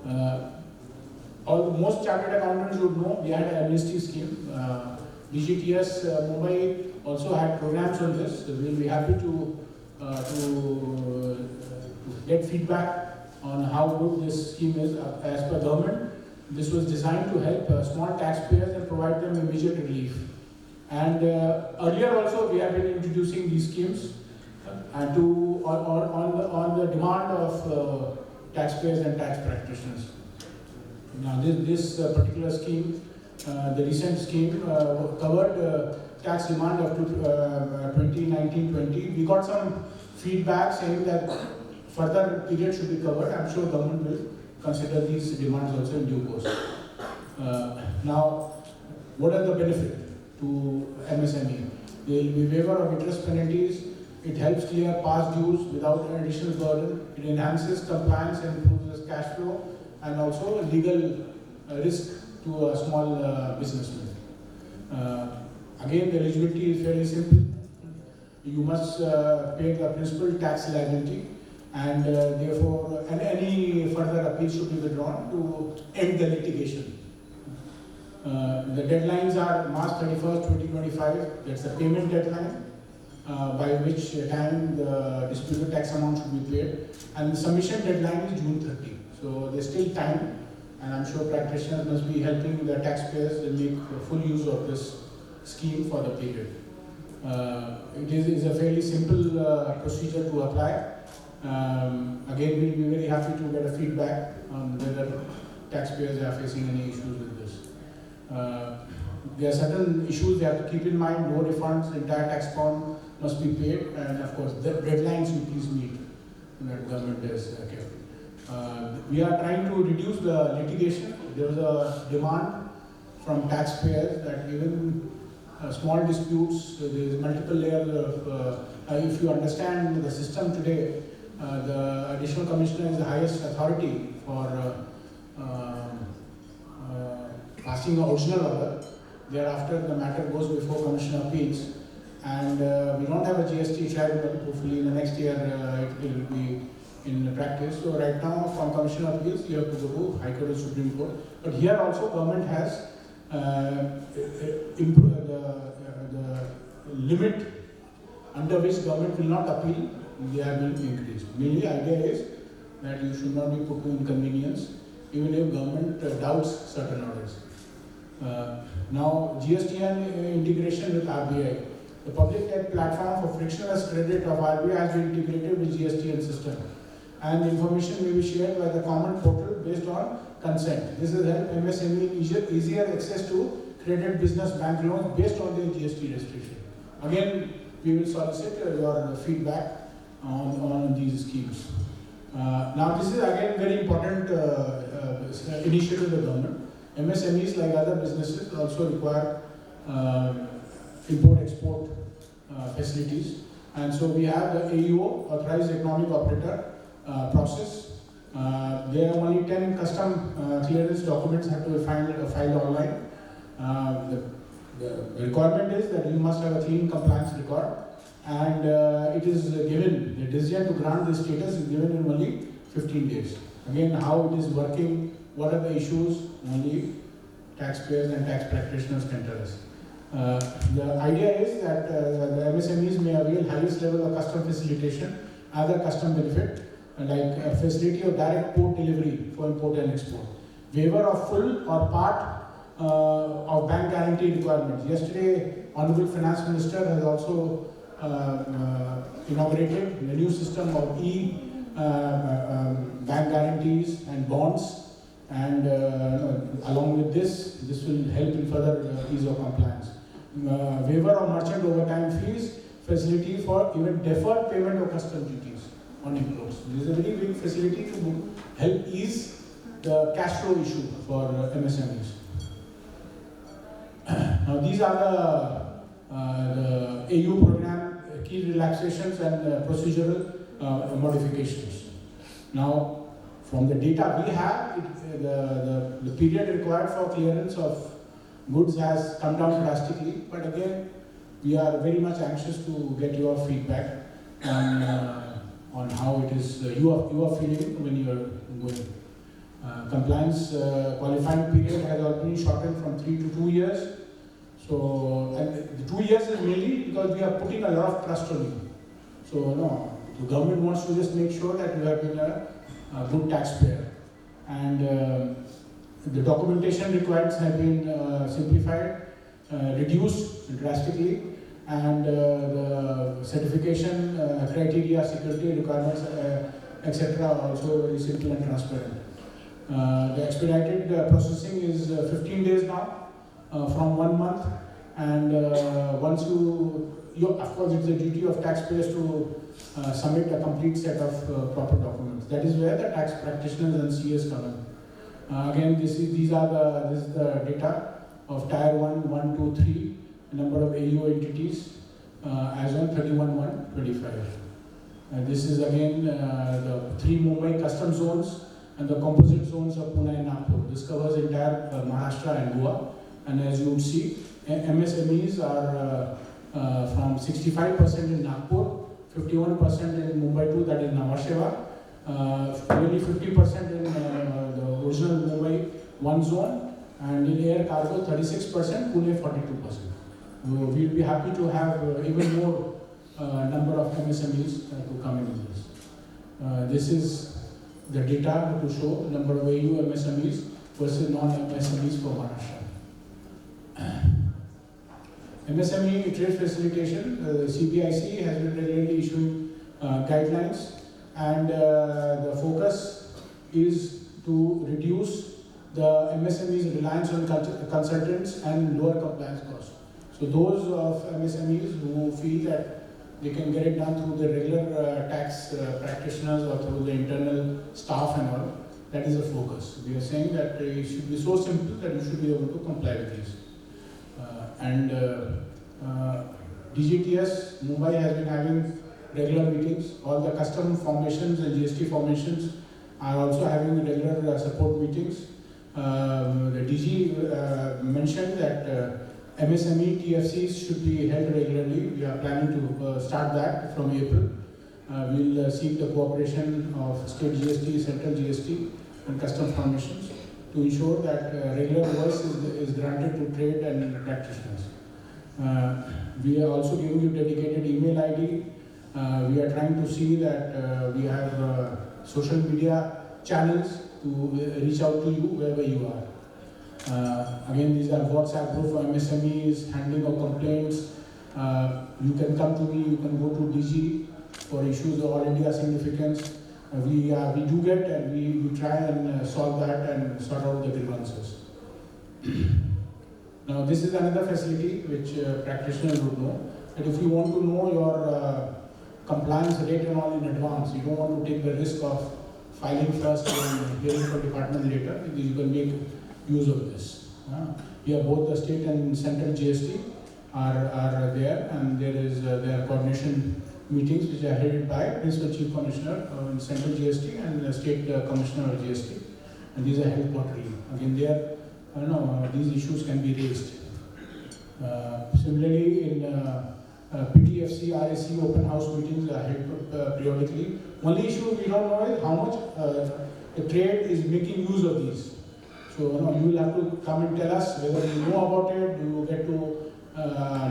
Most chartered accountants would know we had an amnesty scheme. DGTS Mumbai also had programs on this. So we'll be happy to get feedback on how good this scheme is as per government. This was designed to help small taxpayers and provide them immediate relief. And earlier also we have been introducing these schemes and on the demand of taxpayers and tax practitioners. Now this particular scheme, the recent scheme covered tax demand up to 2019-20. We got some feedback saying that further period should be covered. I'm sure government will consider these demands also in due course. Now, what are the benefits to MSME? There will be waiver of interest penalties. It helps clear past dues without an additional burden. It enhances compliance and improves cash flow, and also legal risk to a small businessman. Again, the eligibility is fairly simple. You must pay the principal tax liability, and therefore, any further appeal should be withdrawn to end the litigation. The deadlines are March 31st, 2025. That's the payment deadline, by which time the disputed tax amount should be paid, and the submission deadline is June 30. So there's still time, and I'm sure practitioners must be helping the taxpayers to make full use of this scheme for the period. It is a fairly simple procedure to apply. Again, we'll be very happy to get a feedback on whether taxpayers are facing any issues with this. There are certain issues they have to keep in mind. No refunds, entire tax form must be paid, and of course, the deadlines you please meet that government has kept. We are trying to reduce the litigation. There is a demand from taxpayers that even small disputes, there is multiple layers of, if you understand the system today, the additional commissioner is the highest authority for passing the original order. Thereafter, the matter goes before Commissioner Appeals, and we don't have a GST tribunal. Hopefully, in the next year it will be in practice. So right now, from Commissioner Appeals, you have to go to High Court or Supreme Court. But here also, government has improved the limit under which government will not appeal. They have been increased. Mainly, idea is that you should not be put to inconvenience, even if government doubts certain orders. Now, GSTN integration with RBI. The public debt platform for frictionless credit of RBI has been integrated with GSTN system, and information may be shared by the common portal based on consent. This will help MSME easier access to credit business bank loans based on the GST restriction. Again, we will solicit your feedback on these schemes. Now, this is again very important initiative of the government. MSMEs, like other businesses, also require import-export facilities, and so we have the AEO, Authorized Economic Operator process. There are only 10 custom clearance documents have to be filed online. The requirement is that you must have a clean compliance record, and it is given, the decision to grant this status is given in only 15 days. Again, how it is working, what are the issues, only taxpayers and tax practitioners can tell us. The idea is that the MSMEs may avail highest level of custom facilitation, other custom benefit, like facility of direct port delivery for import and export, waiver of full or part of bank guarantee requirements. Yesterday, Honorable Finance Minister has also inaugurated the new system of bank guarantees and bonds, and along with this will help in further ease of compliance. Waiver of merchant overtime fees, facility for even deferred payment of custom duties on imports. This is a very big facility to help ease the cash flow issue for MSMEs. Now, these are the AU program key relaxations and procedural modifications. Now, from the data we have, the period required for clearance of goods has come down drastically. But again, we are very much anxious to get your feedback on how it is you are feeling when you are going Compliance qualifying period has already shortened from 3 to 2 years. So, and the 2 years is mainly because we are putting a lot of trust on you. So, no, the government wants to just make sure that you have been a good taxpayer. And the documentation requirements have been simplified, reduced drastically, and the certification criteria, security requirements, etc. are also very simple and transparent. The expedited processing is 15 days now, from 1 month, and once of course it's the duty of taxpayers to submit a complete set of proper documents. That is where the tax practitioners and CS come in. Again, this is the data of Tier 1, 1, 2, 3, number of AU entities as on 31/1/25. This is again the 3 Mumbai custom zones and the composite zones of Pune and Nagpur. This covers entire Maharashtra and Goa. And as you would see, MSMEs are from 65% in Nagpur, 51% in Mumbai 2, that is Nhava Sheva, nearly 50% in the original Mumbai 1 zone, and in air cargo 36%, Pune 42%. We'll be happy to have even more number of MSMEs to come in this. This is the data to show the number of AU MSMEs versus non-MSMEs for Maharashtra. MSME trade facilitation, CBIC has been regularly issuing guidelines, and the focus is to reduce the MSMEs' reliance on consultants and lower compliance costs. So those of MSMEs who feel that they can get it done through the regular tax practitioners or through the internal staff and all, that is the focus. We are saying that it should be so simple that you should be able to comply with these. DGTS, Mumbai has been having regular meetings. All the custom formations and GST formations are also having regular support meetings. The DG mentioned that MSME TFCs should be held regularly. We are planning to start that from April. We'll seek the cooperation of state GST, central GST, and custom formations to ensure that regular voice is granted to trade and practitioners. We are also giving you dedicated email ID. We are trying to see that we have social media channels to reach out to you wherever you are. Again, these are WhatsApp group for MSMEs, handling of complaints. You can come to me, you can go to DG for issues of all India significance. We do get, and we try and solve that and sort out the grievances. Now, this is another facility which practitioners would know, that if you want to know your compliance rate and all in advance, you don't want to take the risk of filing first and hearing from department later, you can make use of this. Here both the state and central GST are there, and there are coordination meetings which are headed by Principal Chief Commissioner in Central GST and the State Commissioner of GST, and these are held quarterly. Again, there, these issues can be raised. Similarly, in PTFC, RSC open house meetings are held periodically. Only issue we don't know is how much the trade is making use of these. So you will have to come and tell us whether you know about it, do you get to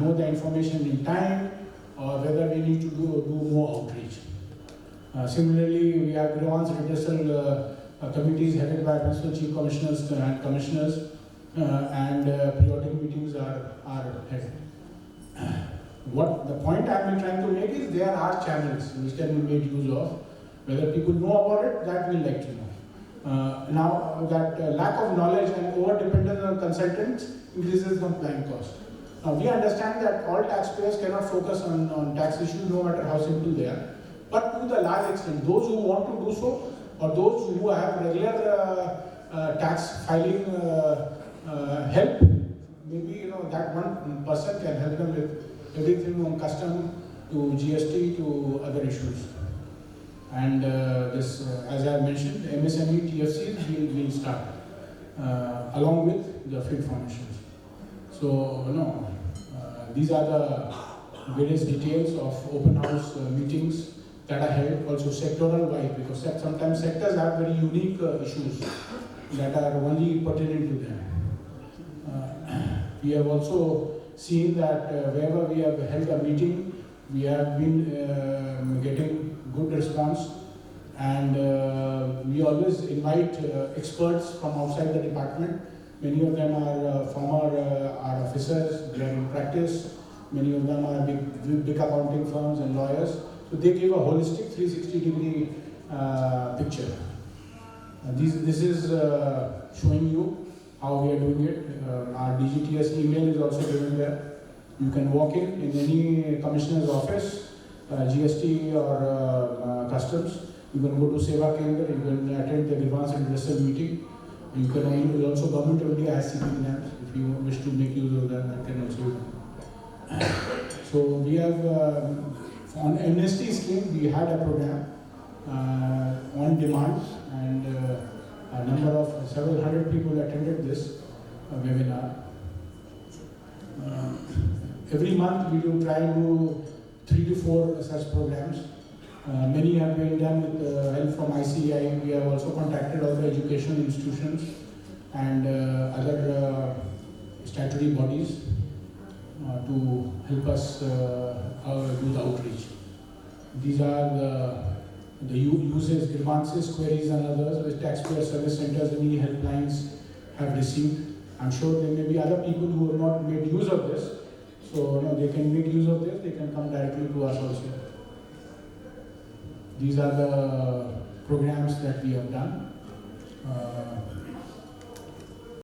know the information in time, or whether we need to do more outreach. Similarly, we have grievance redressal committees headed by Principal Chief Commissioners and Commissioners, and periodic meetings are held. What the point I am trying to make is there are channels which can be made use of. Whether people know about it, that we'll like to know. Now, that lack of knowledge and over-dependence on consultants increases compliance cost. Now, we understand that all taxpayers cannot focus on tax issues, no matter how simple they are. But to the large extent, those who want to do so, or those who have regular tax filing help, maybe that one person can help them with everything from custom to GST to other issues. And this, as I mentioned, MSME TFCs will start along with the field formations. So, these are the various details of open house meetings that are held, also sectoral wise, because sometimes sectors have very unique issues. that are only pertinent to them. We have also seen that wherever we have held a meeting, we have been getting good response, and we always invite experts from outside the department. Many of them are former are officers, they are in practice. Many of them are big accounting firms and lawyers. So they give a holistic 360-degree picture. This is showing you how we are doing it. Our DGTS email is also given there. You can walk in any commissioner's office, GST or customs. You can go to Seva Kendra, you can attend the Grievance and Redressal meeting. You can also Government of India has CP labs. If you wish to make use of that can also. So we have on amnesty scheme we had a program on demand, and a number of several hundred people attended this webinar. Every month we do try and do 3 to 4 such programs. Many have been done with help from ICI. We have also contacted other educational institutions and other statutory bodies to help us do the outreach. These are the uses, grievances, queries and others which taxpayer service centers and e helplines have received. I'm sure there may be other people who have not made use of this. So they can make use of this, they can come directly to us also. These are the programs that we have done.